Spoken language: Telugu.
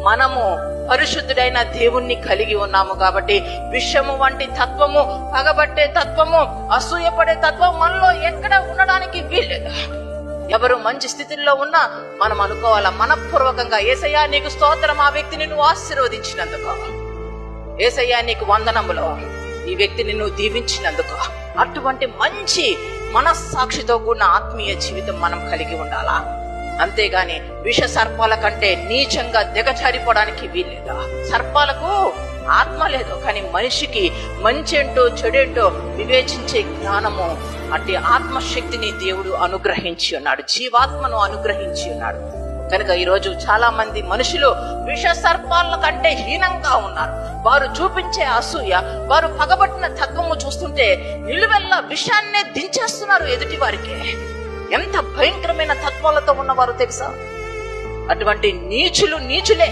మనము పరిశుద్ధుడైన దేవుణ్ణి కలిగి ఉన్నాము కాబట్టి విషము వంటి తత్వము, పగబట్టే తత్వము, అసూయపడే తత్వం మనలో ఎక్కడ ఉండడానికి వీల్లేదు. ఎవరు మంచి స్థితిలో ఉన్నా మనం అనుకోవాలా మనఃపూర్వకంగా, యేసయ్యా నీకు స్తోత్రం, ఆ వ్యక్తిని నువ్వు ఆశీర్వదించినందుకు, యేసయ్యా నీకు వందనములో ఈ వ్యక్తిని నువ్వు దీవించినందుకు. అటువంటి మంచి మనస్సాక్షితో కూడిన ఆత్మీయ జీవితం మనం కలిగి ఉండాలా. అంతేగాని విష సర్పాల కంటే నీచంగా దిగజారిపోవడానికి వీల్లేదు. సర్పాలకు ఆత్మ లేదు, కానీ మనిషికి మంచేంటో చెడేంటో వివేచించే జ్ఞానము, అట్టి ఆత్మశక్తిని దేవుడు అనుగ్రహించి ఉన్నాడు, జీవాత్మను అనుగ్రహించి ఉన్నాడు. కనుక ఈరోజు చాలా మంది మనుషులు విష సర్పాల కంటే హీనంగా ఉన్నారు. వారు చూపించే అసూయ, వారు పగబట్టిన తత్వము చూస్తుంటే నిలువెల్లా విషాన్నే దించేస్తున్నారు ఎదుటి వారికి. ఎంత భయంకరమైన తత్వాలతో ఉన్నవారు తెలుసా? అటువంటి నీచులే.